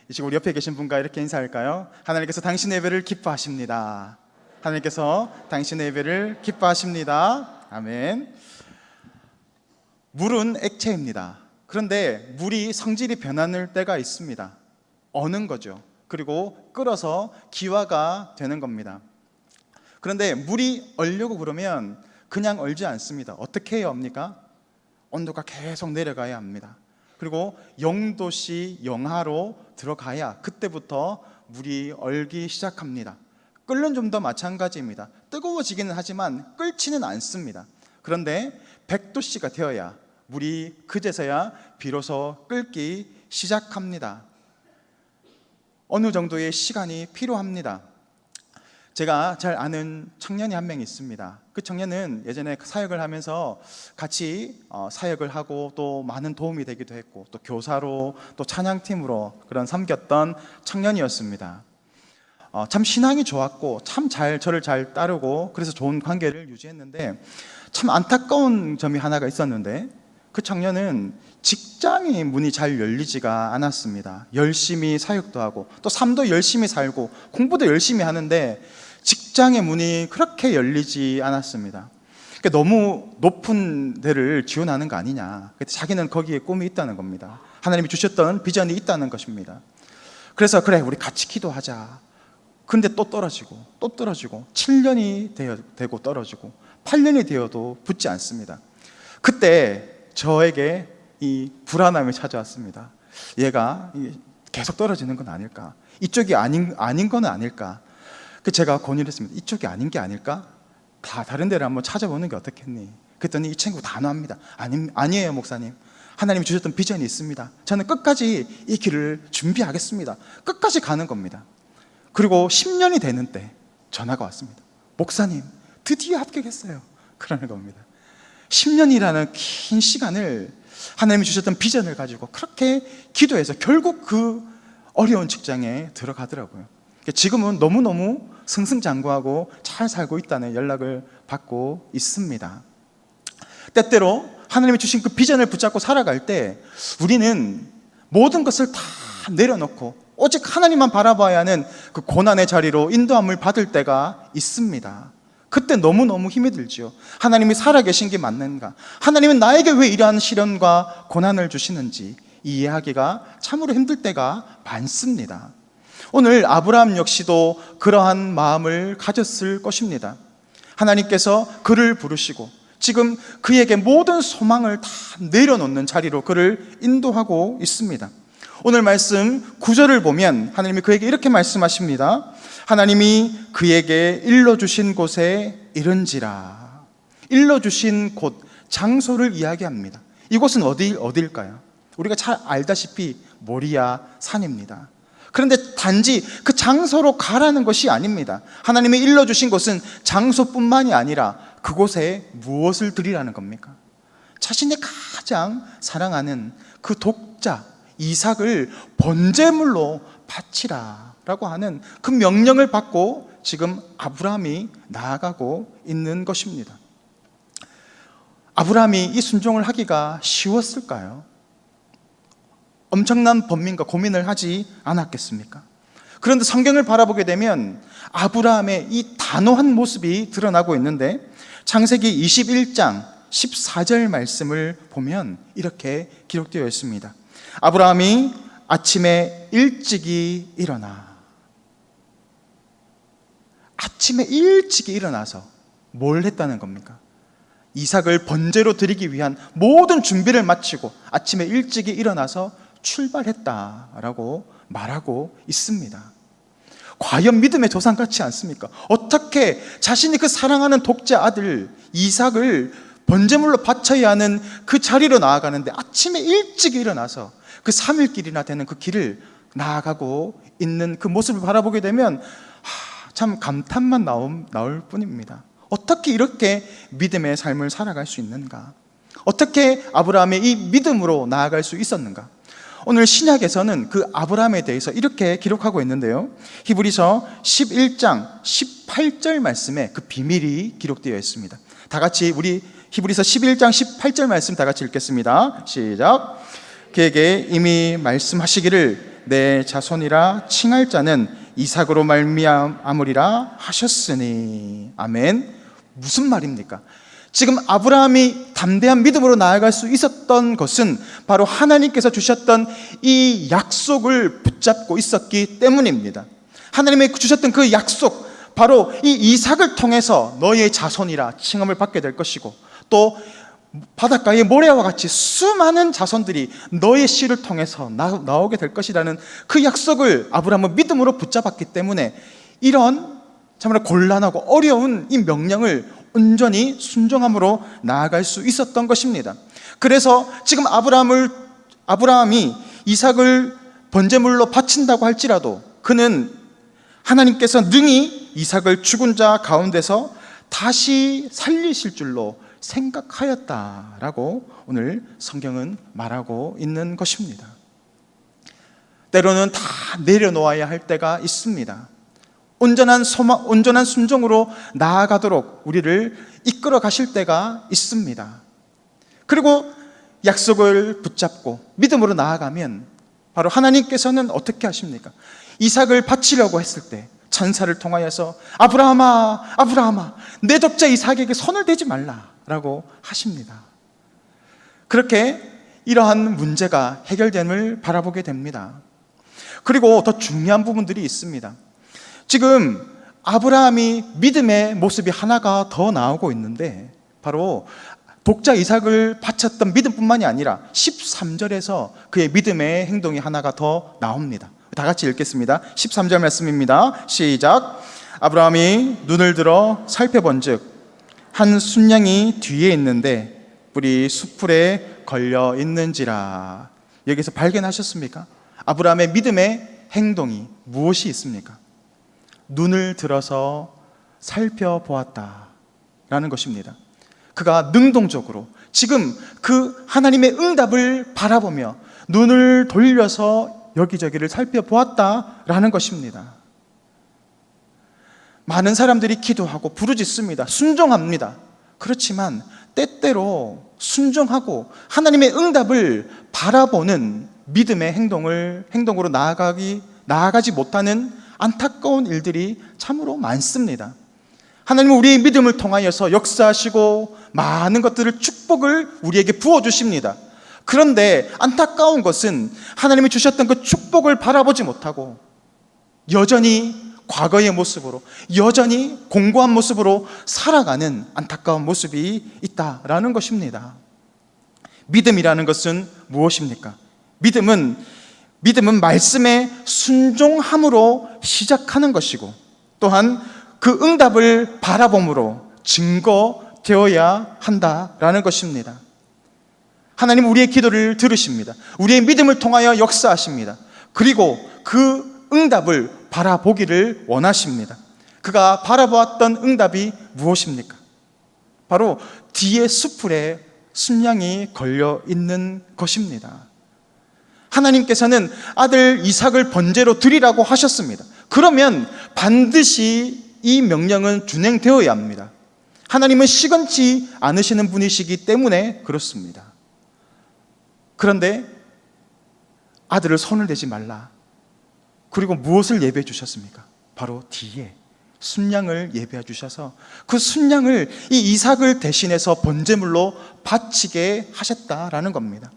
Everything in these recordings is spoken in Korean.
이 시간 우리 옆에 계신 분과 이렇게 인사할까요? 하나님께서 당신의 예배를 기뻐하십니다. 하나님께서 당신의 예배를 기뻐하십니다. 아멘. 물은 액체입니다. 그런데 물이 성질이 변하는 때가 있습니다. 어는 거죠. 그리고 끓어서 기화가 되는 겁니다. 그런데 물이 얼려고 그러면 그냥 얼지 않습니다. 어떻게 해야 합니까? 온도가 계속 내려가야 합니다. 그리고 0도씨 영하로 들어가야 그때부터 물이 얼기 시작합니다. 끓는 좀도 마찬가지입니다. 뜨거워지기는 하지만 끓지는 않습니다. 그런데 100도씨가 되어야 물이 그제서야 비로소 끓기 시작합니다. 어느 정도의 시간이 필요합니다. 제가 잘 아는 청년이 한 명 있습니다. 그 청년은 예전에 사역을 하면서 같이 사역을 하고 또 많은 도움이 되기도 했고 또 교사로 또 찬양팀으로 그런 섬겼던 청년이었습니다. 참 신앙이 좋았고 참 저를 잘 따르고 그래서 좋은 관계를 유지했는데 참 안타까운 점이 하나가 있었는데 그 청년은 직장의 문이 잘 열리지가 않았습니다. 열심히 사역도 하고 또 삶도 열심히 살고 공부도 열심히 하는데 직장의 문이 그렇게 열리지 않았습니다. 그러니까 너무 높은 데를 지원하는 거 아니냐. 자기는 거기에 꿈이 있다는 겁니다. 하나님이 주셨던 비전이 있다는 것입니다. 그래서 그래 우리 같이 기도하자. 근데 또 떨어지고 또 떨어지고 7년이 되고 떨어지고 8년이 되어도 붙지 않습니다. 그때 저에게 이 불안함이 찾아왔습니다. 얘가 계속 떨어지는 건 아닐까? 이쪽이 아닌 건 아닐까? 제가 권유를 했습니다. 이쪽이 아닌 게 아닐까? 다른 데를 한번 찾아보는 게 어떻겠니? 그랬더니 이 친구 단호합니다. 아니에요 목사님. 하나님이 주셨던 비전이 있습니다. 저는 끝까지 이 길을 준비하겠습니다. 끝까지 가는 겁니다. 그리고 10년이 되는 때 전화가 왔습니다. 목사님 드디어 합격했어요. 그러는 겁니다. 10년이라는 긴 시간을 하나님이 주셨던 비전을 가지고 그렇게 기도해서 결국 그 어려운 직장에 들어가더라고요. 지금은 너무너무 승승장구하고 잘 살고 있다는 연락을 받고 있습니다. 때때로 하나님이 주신 그 비전을 붙잡고 살아갈 때 우리는 모든 것을 다 내려놓고 오직 하나님만 바라봐야 하는 그 고난의 자리로 인도함을 받을 때가 있습니다. 그때 너무너무 힘이 들지요. 하나님이 살아계신 게 맞는가? 하나님은 나에게 왜 이러한 시련과 고난을 주시는지 이해하기가 참으로 힘들 때가 많습니다. 오늘 아브라함 역시도 그러한 마음을 가졌을 것입니다. 하나님께서 그를 부르시고 지금 그에게 모든 소망을 다 내려놓는 자리로 그를 인도하고 있습니다. 오늘 말씀 9절을 보면 하나님이 그에게 이렇게 말씀하십니다. 하나님이 그에게 일러주신 곳에 이른지라. 일러주신 곳, 장소를 이야기합니다. 이곳은 어디일까요? 우리가 잘 알다시피 모리아 산입니다. 그런데 단지 그 장소로 가라는 것이 아닙니다. 하나님이 일러주신 곳은 장소뿐만이 아니라 그곳에 무엇을 드리라는 겁니까? 자신이 가장 사랑하는 그 독자 이삭을 번제물로 바치라 라고 하는 그 명령을 받고 지금 아브라함이 나아가고 있는 것입니다. 아브라함이 이 순종을 하기가 쉬웠을까요? 엄청난 번민과 고민을 하지 않았겠습니까? 그런데 성경을 바라보게 되면 아브라함의 이 단호한 모습이 드러나고 있는데 창세기 21장 14절 말씀을 보면 이렇게 기록되어 있습니다. 아브라함이 아침에 일찍이 일어나 아침에 일찍이 일어나서 뭘 했다는 겁니까? 이삭을 번제로 드리기 위한 모든 준비를 마치고 아침에 일찍이 일어나서 출발했다라고 말하고 있습니다. 과연 믿음의 조상 같지 않습니까? 어떻게 자신이 그 사랑하는 독자 아들 이삭을 번제물로 바쳐야 하는 그 자리로 나아가는데 아침에 일찍 일어나서 그 3일길이나 되는 그 길을 나아가고 있는 그 모습을 바라보게 되면 참 감탄만 나올 뿐입니다. 어떻게 이렇게 믿음의 삶을 살아갈 수 있는가? 어떻게 아브라함의 이 믿음으로 나아갈 수 있었는가? 오늘 신약에서는 그 아브라함에 대해서 이렇게 기록하고 있는데요. 히브리서 11장 18절 말씀에 그 비밀이 기록되어 있습니다. 다 같이 우리 히브리서 11장 18절 말씀 다 같이 읽겠습니다. 시작. 그에게 이미 말씀하시기를 내 자손이라 칭할 자는 이삭으로 말미암으리라 하셨으니. 아멘. 무슨 말입니까? 지금 아브라함이 담대한 믿음으로 나아갈 수 있었던 것은 바로 하나님께서 주셨던 이 약속을 붙잡고 있었기 때문입니다. 하나님이 주셨던 그 약속, 바로 이 이삭을 통해서 너희의 자손이라 칭함을 받게 될 것이고, 또 바닷가의 모래와 같이 수많은 자손들이 너의 씨를 통해서 나오게 될 것이라는 그 약속을 아브라함은 믿음으로 붙잡았기 때문에 이런 정말 곤란하고 어려운 이 명령을 온전히 순종함으로 나아갈 수 있었던 것입니다. 그래서 지금 아브라함이 이삭을 번제물로 바친다고 할지라도 그는 하나님께서 능히 이삭을 죽은 자 가운데서 다시 살리실 줄로 생각하였다라고 오늘 성경은 말하고 있는 것입니다. 때로는 다 내려놓아야 할 때가 있습니다. 온전한 순종으로 나아가도록 우리를 이끌어 가실 때가 있습니다. 그리고 약속을 붙잡고 믿음으로 나아가면 바로 하나님께서는 어떻게 하십니까? 이삭을 바치려고 했을 때 천사를 통하여서 아브라함아, 아브라함아, 내 독자 이삭에게 손을 대지 말라라고 하십니다. 그렇게 이러한 문제가 해결됨을 바라보게 됩니다. 그리고 더 중요한 부분들이 있습니다. 지금 아브라함이 믿음의 모습이 하나가 더 나오고 있는데, 바로 독자 이삭을 바쳤던 믿음뿐만이 아니라 13절에서 그의 믿음의 행동이 하나가 더 나옵니다. 다 같이 읽겠습니다. 13절 말씀입니다. 시작. 아브라함이 눈을 들어 살펴본즉 한 순양이 뒤에 있는데 뿔이 숫풀에 걸려 있는지라. 여기서 발견하셨습니까? 아브라함의 믿음의 행동이 무엇이 있습니까? 눈을 들어서 살펴보았다라는 것입니다. 그가 능동적으로 지금 그 하나님의 응답을 바라보며 눈을 돌려서 여기저기를 살펴보았다라는 것입니다. 많은 사람들이 기도하고 부르짖습니다. 순종합니다. 그렇지만 때때로 순종하고 하나님의 응답을 바라보는 믿음의 행동으로 나아가지 못하는 안타까운 일들이 참으로 많습니다. 하나님은 우리의 믿음을 통하여서 역사하시고 많은 것들을 축복을 우리에게 부어주십니다. 그런데 안타까운 것은 하나님이 주셨던 그 축복을 바라보지 못하고 여전히 과거의 모습으로, 여전히 공고한 모습으로 살아가는 안타까운 모습이 있다라는 것입니다. 믿음이라는 것은 무엇입니까? 믿음은 말씀에 순종함으로 시작하는 것이고, 또한 그 응답을 바라봄으로 증거되어야 한다라는 것입니다. 하나님 우리의 기도를 들으십니다. 우리의 믿음을 통하여 역사하십니다. 그리고 그 응답을 바라보기를 원하십니다. 그가 바라보았던 응답이 무엇입니까? 바로 뒤에 숫풀에 순양이 걸려 있는 것입니다. 하나님께서는 아들 이삭을 번제로 드리라고 하셨습니다. 그러면 반드시 이 명령은 준행되어야 합니다. 하나님은 시건치 않으시는 분이시기 때문에 그렇습니다. 그런데 아들을 손을 대지 말라. 그리고 무엇을 예배해 주셨습니까? 바로 뒤에 순양을 예배해 주셔서 그 순양을 이 이삭을 대신해서 번제물로 바치게 하셨다라는 겁니다.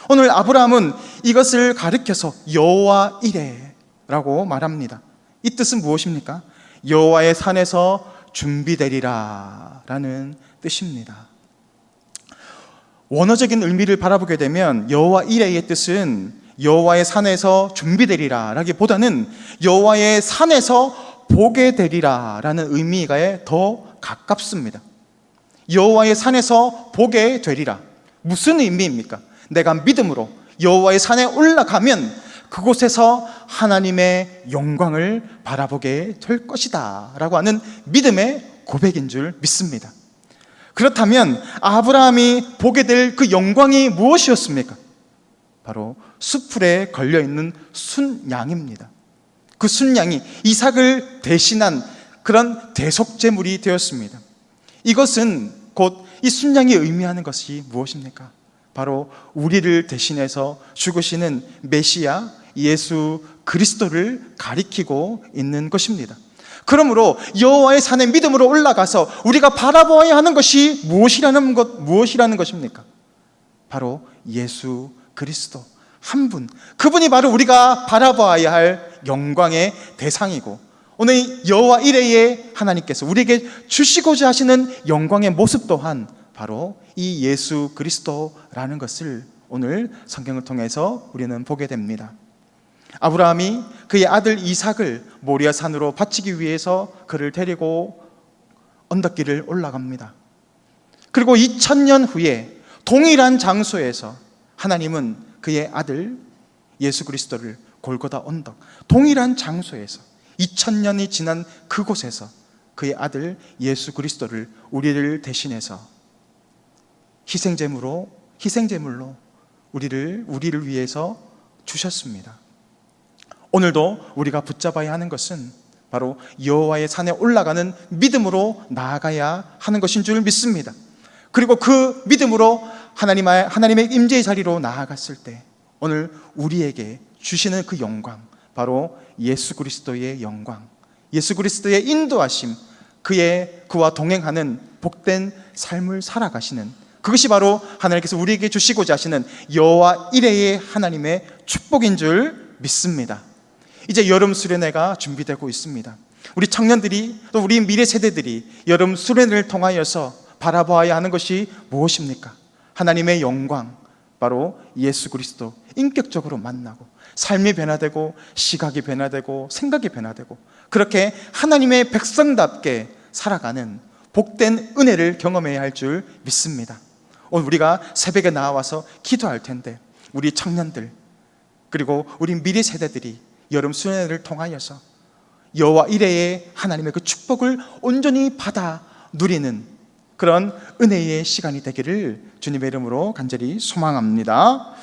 오늘 아브라함은 이것을 가리켜서 여호와 이레라고 말합니다. 이 뜻은 무엇입니까? 여호와의 산에서 준비되리라 라는 뜻입니다. 원어적인 의미를 바라보게 되면 여호와 이레의 뜻은 여호와의 산에서 준비되리라 라기보다는 여호와의 산에서 보게 되리라 라는 의미가 더 가깝습니다. 여호와의 산에서 보게 되리라. 무슨 의미입니까? 내가 믿음으로 여호와의 산에 올라가면 그곳에서 하나님의 영광을 바라보게 될 것이다 라고 하는 믿음의 고백인 줄 믿습니다. 그렇다면 아브라함이 보게 될 그 영광이 무엇이었습니까? 바로 숫풀에 걸려있는 순양입니다. 그 순양이 이삭을 대신한 그런 대속제물이 되었습니다. 이것은 곧 이 순양이 의미하는 것이 무엇입니까? 바로 우리를 대신해서 죽으시는 메시아 예수 그리스도를 가리키고 있는 것입니다. 그러므로 여호와의 산에 믿음으로 올라가서 우리가 바라보아야 하는 것이 무엇이라는 것입니까? 바로 예수 그리스도 한 분, 그분이 바로 우리가 바라보아야 할 영광의 대상이고, 오늘 여호와 이레의 하나님께서 우리에게 주시고자 하시는 영광의 모습 또한 바로 이 예수 그리스도라는 것을 오늘 성경을 통해서 우리는 보게 됩니다. 아브라함이 그의 아들 이삭을 모리아 산으로 바치기 위해서 그를 데리고 언덕길을 올라갑니다. 그리고 2000년 후에 동일한 장소에서 하나님은 그의 아들 예수 그리스도를 골고다 언덕, 동일한 장소에서 2000년이 지난 그곳에서 그의 아들 예수 그리스도를 우리를 대신해서 희생제물로 우리를 위해서 주셨습니다. 오늘도 우리가 붙잡아야 하는 것은 바로 여호와의 산에 올라가는 믿음으로 나아가야 하는 것인 줄 믿습니다. 그리고 그 믿음으로 하나님의 임재의 자리로 나아갔을 때 오늘 우리에게 주시는 그 영광, 바로 예수 그리스도의 영광, 예수 그리스도의 인도하심, 그와 동행하는 복된 삶을 살아가시는, 그것이 바로 하나님께서 우리에게 주시고자 하시는 여호와 이레의 하나님의 축복인 줄 믿습니다. 이제 여름 수련회가 준비되고 있습니다. 우리 청년들이, 또 우리 미래 세대들이 여름 수련회를 통하여서 바라보아야 하는 것이 무엇입니까? 하나님의 영광, 바로 예수 그리스도 인격적으로 만나고 삶이 변화되고 시각이 변화되고 생각이 변화되고 그렇게 하나님의 백성답게 살아가는 복된 은혜를 경험해야 할 줄 믿습니다. 오늘 우리가 새벽에 나와서 기도할 텐데 우리 청년들 그리고 우리 미래 세대들이 여름 수련회를 통하여서 여호와 이레의 하나님의 그 축복을 온전히 받아 누리는 그런 은혜의 시간이 되기를 주님의 이름으로 간절히 소망합니다.